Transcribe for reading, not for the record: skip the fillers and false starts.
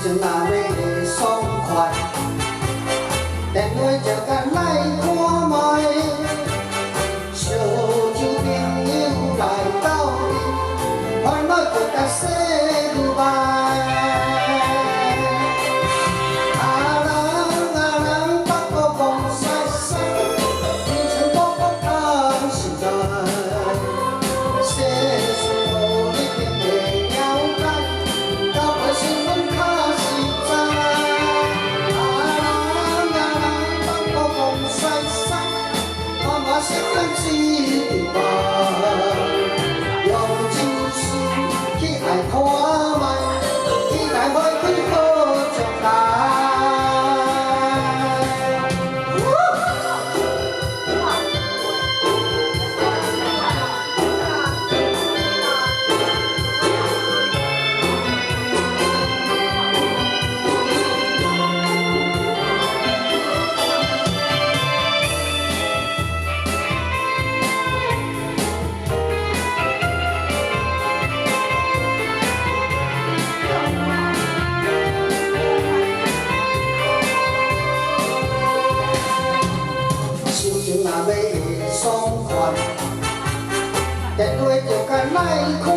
情若要爽快，电话就甲来看卖，烧酒朋友来斗阵，烦恼就甲说入怀。啊人北国讲西西，人生苦苦讲实在，世事无一定会了解，交陪身份较实在。北国讲西西，我嘛适应一条路，用真心去爱看卖，期待会开好将来。心情若要爽快，电话就甲来看。